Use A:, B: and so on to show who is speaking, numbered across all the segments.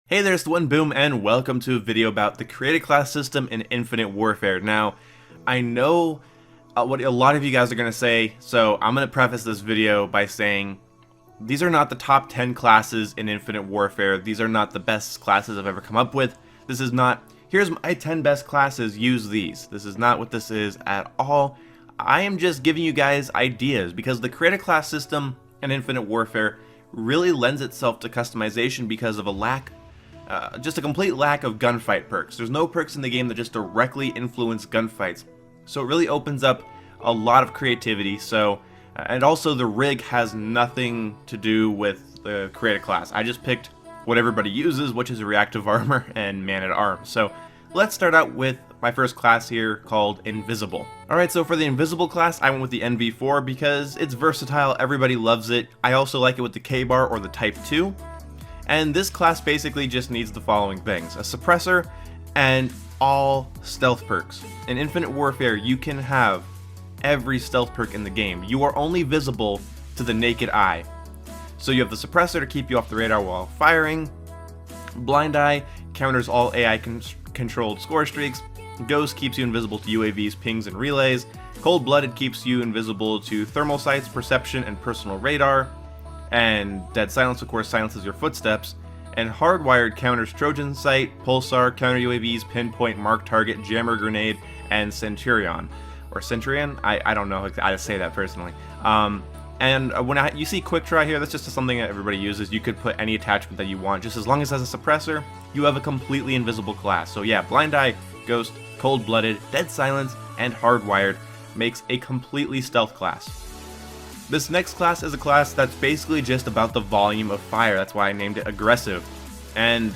A: Hey there, it's the One Boom, and welcome to a video about the created class system in Infinite Warfare. Now, I know what a lot of you guys are going to say, so I'm going to preface this video by saying these are not the top 10 classes in Infinite Warfare. These are not the best classes I've ever come up with. This is not, here's my 10 best classes, use these. This is not what this is at all. I am just giving you guys ideas because the created class system in Infinite Warfare really lends itself to customization because of just a complete lack of gunfight perks. There's no perks in the game that just directly influence gunfights. So it really opens up a lot of creativity. And also the rig has nothing to do with the created class. I just picked what everybody uses, which is reactive armor and man-at-arms. So let's start out with my first class here called Invisible. Alright, so for the Invisible class, I went with the NV4 because it's versatile, everybody loves it. I also like it with the K-bar or the Type 2. And this class basically just needs the following things: a suppressor and all stealth perks. In Infinite Warfare, you can have every stealth perk in the game. You are only visible to the naked eye. So you have the suppressor to keep you off the radar while firing. Blind Eye counters all AI controlled score streaks. Ghost keeps you invisible to UAVs, pings, and relays. Cold-Blooded keeps you invisible to thermal sights, perception, and personal radar. And Dead Silence, of course, silences your footsteps. And Hardwired counters Trojan Sight, Pulsar, counter UAVs, Pinpoint, Mark Target, Jammer Grenade, and Centurion. Or Centurion? I don't know how to say that personally. When you see Quick Try here, that's just something that everybody uses. You could put any attachment that you want. Just as long as it has a suppressor, you have a completely invisible class. So yeah, Blind Eye, Ghost, Cold-Blooded, Dead Silence, and Hardwired makes a completely stealth class. This next class is a class that's basically just about the volume of fire. That's why I named it Aggressive. And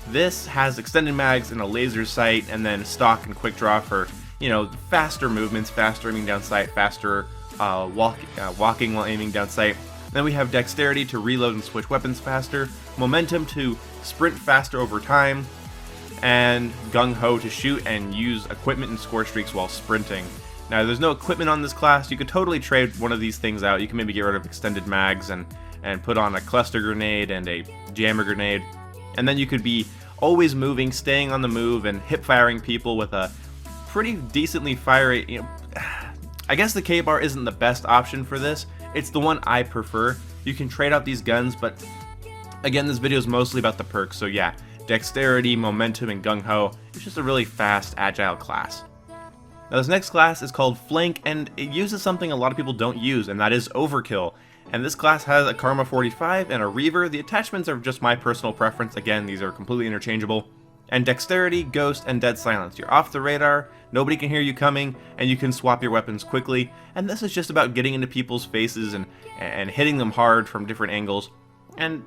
A: this has extended mags and a laser sight, and then stock and quick draw for, faster movements, faster aiming down sight, faster walking while aiming down sight. Then we have Dexterity to reload and switch weapons faster, Momentum to sprint faster over time, and Gung Ho to shoot and use equipment and score streaks while sprinting. Now, there's no equipment on this class. You could totally trade one of these things out. You can maybe get rid of extended mags and put on a cluster grenade and a jammer grenade. And then you could be always moving, staying on the move, and hip-firing people with a pretty decently fiery... I guess the K-bar isn't the best option for this. It's the one I prefer. You can trade out these guns, but again, this video is mostly about the perks. So yeah, Dexterity, Momentum, and Gung Ho. It's just a really fast, agile class. Now this next class is called Flank, and it uses something a lot of people don't use, and that is Overkill. And this class has a Karma 45 and a Reaver. The attachments are just my personal preference. Again, these are completely interchangeable. And Dexterity, Ghost, and Dead Silence. You're off the radar, nobody can hear you coming, and you can swap your weapons quickly. And this is just about getting into people's faces and hitting them hard from different angles. And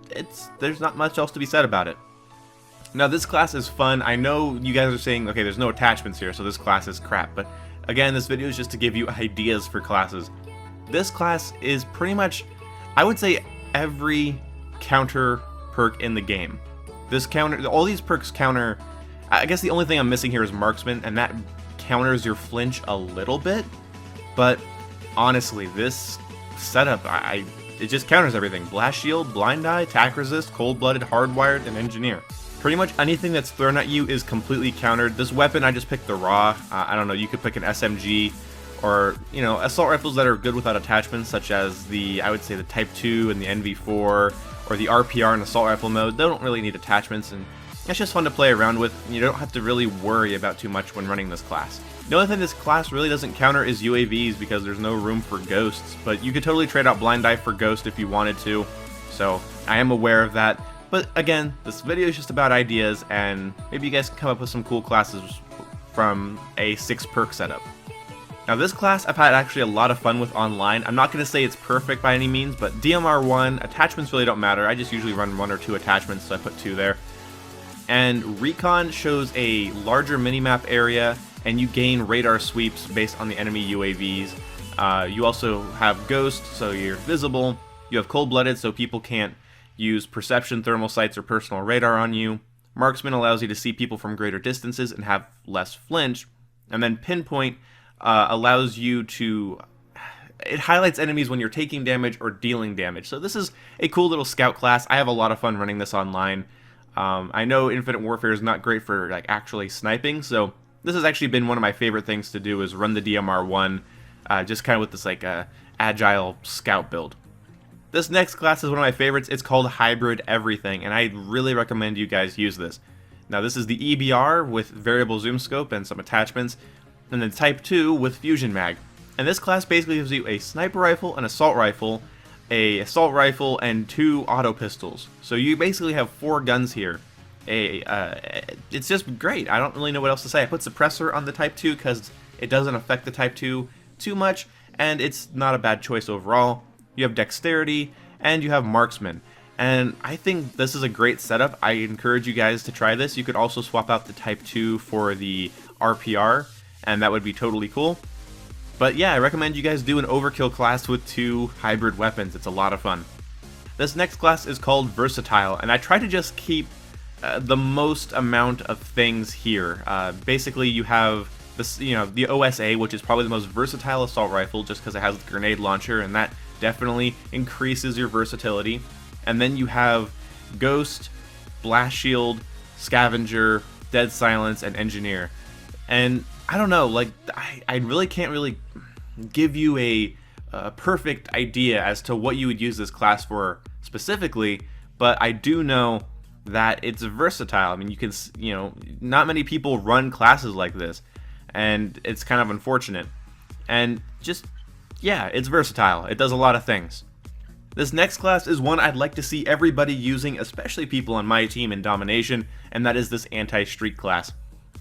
A: there's not much else to be said about it. Now this class is fun. I know you guys are saying, okay, there's no attachments here, so this class is crap. But again, this video is just to give you ideas for classes. This class is pretty much, I would say, every counter perk in the game. All these perks counter, I guess the only thing I'm missing here is Marksman, and that counters your flinch a little bit. But honestly, this setup, it just counters everything. Blast Shield, Blind Eye, Tac Resist, Cold-Blooded, Hardwired, and Engineer. Pretty much anything that's thrown at you is completely countered. This weapon, I just picked the Raw. I don't know, you could pick an SMG or, assault rifles that are good without attachments, such as I would say the Type 2 and the NV4, or the RPR and assault rifle mode. They don't really need attachments, and it's just fun to play around with, and you don't have to really worry about too much when running this class. The only thing this class really doesn't counter is UAVs because there's no room for Ghosts, but you could totally trade out Blind Eye for Ghost if you wanted to, so I am aware of that. But again, this video is just about ideas, and maybe you guys can come up with some cool classes from a 6-perk setup. Now this class I've had actually a lot of fun with online. I'm not going to say it's perfect by any means, but DMR1, attachments really don't matter. I just usually run 1 or 2 attachments, so I put 2 there. And Recon shows a larger minimap area, and you gain radar sweeps based on the enemy UAVs. You also have Ghost, so you're visible. You have Cold-Blooded, so people can't use perception, thermal sights, or personal radar on you. Marksman allows you to see people from greater distances and have less flinch. And then Pinpoint allows you to... It highlights enemies when you're taking damage or dealing damage. So this is a cool little scout class. I have a lot of fun running this online. I know Infinite Warfare is not great for like actually sniping, so this has actually been one of my favorite things to do, is run the DMR1, just kind of with this like agile scout build. This next class is one of my favorites. It's called Hybrid Everything, and I really recommend you guys use this. Now this is the EBR with variable zoom scope and some attachments, and then Type 2 with Fusion Mag. And this class basically gives you a sniper rifle, an assault rifle, and 2 auto pistols. So you basically have 4 guns here. It's just great. I don't really know what else to say. I put suppressor on the Type 2 because it doesn't affect the Type 2 too much, and it's not a bad choice overall. You have Dexterity, and you have Marksman. And I think this is a great setup. I encourage you guys to try this. You could also swap out the Type 2 for the RPR, and that would be totally cool. But yeah, I recommend you guys do an overkill class with 2 hybrid weapons. It's a lot of fun. This next class is called Versatile, and I try to just keep the most amount of things here. Basically, you have this, the OSA, which is probably the most versatile assault rifle, just because it has the grenade launcher, and that definitely increases your versatility. And then you have Ghost, Blast Shield, Scavenger, Dead Silence, and Engineer. And I don't know, like I really can't really give you a perfect idea as to what you would use this class for specifically, but I do know that it's versatile. I mean, you can, not many people run classes like this, and it's kind of unfortunate. And just, yeah, it's versatile. It does a lot of things. This next class is one I'd like to see everybody using, especially people on my team in Domination, and that is this Anti-Streak class.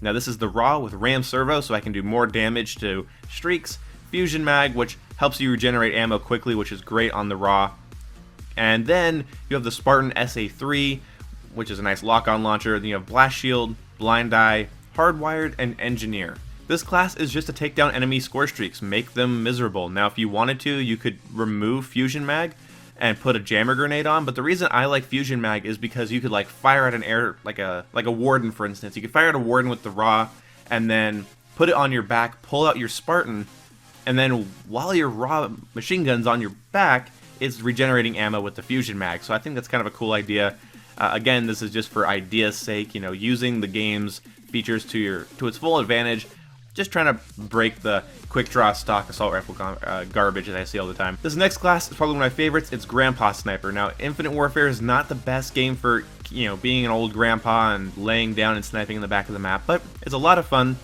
A: Now this is the Raw with Ram Servo, so I can do more damage to streaks, Fusion Mag, which helps you regenerate ammo quickly, which is great on the Raw. And then you have the Spartan SA3, which is a nice lock-on launcher. Then you have Blast Shield, Blind Eye, Hardwired, and Engineer. This class is just to take down enemy score streaks, make them miserable. Now if you wanted to, you could remove Fusion Mag and put a jammer grenade on, but the reason I like Fusion Mag is because you could like fire at an air, like a Warden for instance. You could fire at a Warden with the Raw, and then put it on your back, pull out your Spartan, and then while your Raw machine gun's on your back, it's regenerating ammo with the Fusion Mag. So I think that's kind of a cool idea. Again, this is just for idea's sake, using the game's features to its full advantage. Just trying to break the quick draw stock assault rifle garbage that I see all the time. This next class is probably one of my favorites. It's Grandpa Sniper. Now, Infinite Warfare is not the best game for, being an old grandpa and laying down and sniping in the back of the map, but it's a lot of fun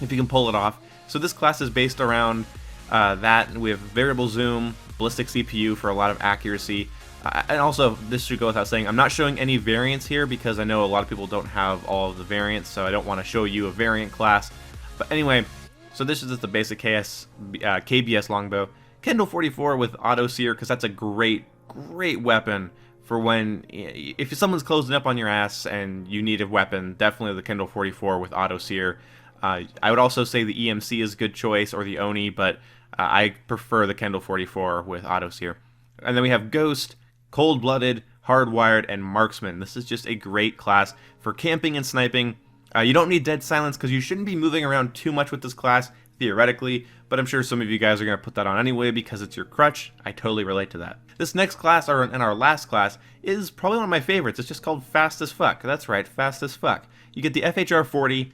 A: if you can pull it off. So this class is based around that. We have variable zoom, ballistic CPU for a lot of accuracy. And also, this should go without saying, I'm not showing any variants here because I know a lot of people don't have all of the variants, so I don't want to show you a variant class. But anyway, so this is just the basic KBS longbow. Kindle 44 with Auto Sear, because that's a great weapon for when, if someone's closing up on your ass and you need a weapon, definitely the Kindle 44 with Auto Sear. I would also say the EMC is a good choice, or the Oni, but I prefer the Kindle 44 with Auto Sear. And then we have Ghost, Cold-Blooded, Hardwired, and Marksman. This is just a great class for camping and sniping. You don't need Dead Silence because you shouldn't be moving around too much with this class, theoretically, but I'm sure some of you guys are going to put that on anyway because it's your crutch. I totally relate to that. This next class, and our last class, is probably one of my favorites. It's just called Fast as Fuck. That's right, Fast as Fuck. You get the FHR-40,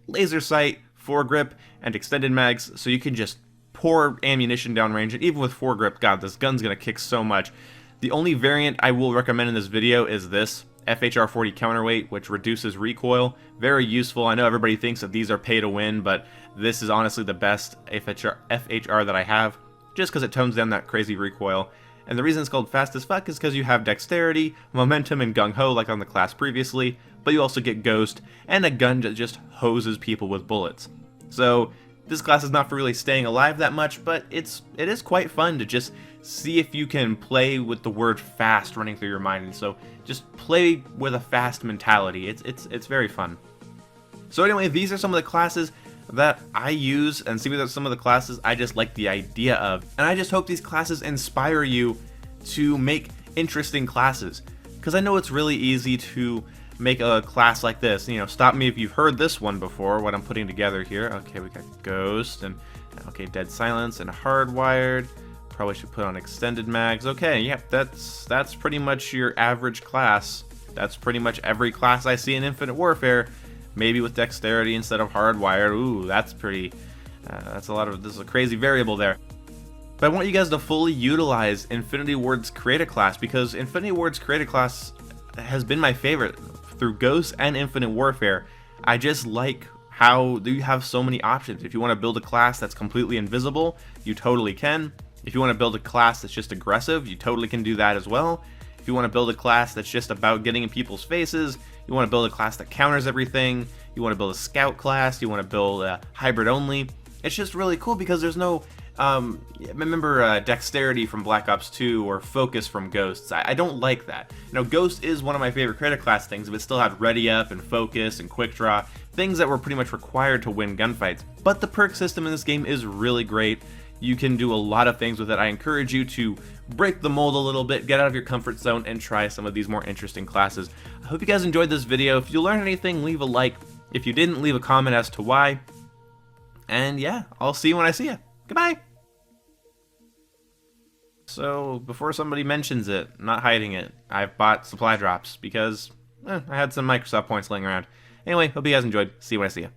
A: laser sight, foregrip, and extended mags, so you can just pour ammunition downrange, and even with foregrip, god, this gun's going to kick so much. The only variant I will recommend in this video is this, FHR-40 counterweight, which reduces recoil. Very useful. I know everybody thinks that these are pay to win, but this is honestly the best FHR that I have, just because it tones down that crazy recoil. And the reason it's called Fast as Fuck is because you have Dexterity, Momentum, and Gung Ho like on the class previously, but you also get Ghost, and a gun that just hoses people with bullets. So this class is not for really staying alive that much, but it is quite fun to just see if you can play with the word fast running through your mind. And so just play with a fast mentality. It's very fun. So anyway, these are some of the classes that I use, and some of the classes I just like the idea of. And I just hope these classes inspire you to make interesting classes, because I know it's really easy to make a class like this. Stop me if you've heard this one before, what I'm putting together here. Okay, we got Ghost, and okay, Dead Silence, and Hardwired. Probably should put on extended mags. Okay, yep, that's pretty much your average class. That's pretty much every class I see in Infinite Warfare, maybe with Dexterity instead of Hardwired. Ooh, that's pretty, this is a crazy variable there. But I want you guys to fully utilize Infinity Ward's Create a Class, because Infinity Ward's Create a Class has been my favorite through Ghost and Infinite Warfare. I just like how you have so many options. If you want to build a class that's completely invisible, you totally can. If you want to build a class that's just aggressive, you totally can do that as well. If you want to build a class that's just about getting in people's faces, you want to build a class that counters everything, you want to build a scout class, you want to build a hybrid only. It's just really cool because there's no remember Dexterity from Black Ops 2 or Focus from Ghosts. I don't like that. You know, Ghost is one of my favorite Create a Class things, but it still had Ready Up and Focus and Quick Draw, things that were pretty much required to win gunfights. But the perk system in this game is really great. You can do a lot of things with it. I encourage you to break the mold a little bit, get out of your comfort zone, and try some of these more interesting classes. I hope you guys enjoyed this video. If you learned anything, leave a like. If you didn't, leave a comment as to why. And yeah, I'll see you when I see you. Goodbye! So, before somebody mentions it, I'm not hiding it, I've bought supply drops because I had some Microsoft points laying around. Anyway, hope you guys enjoyed. See you when I see you.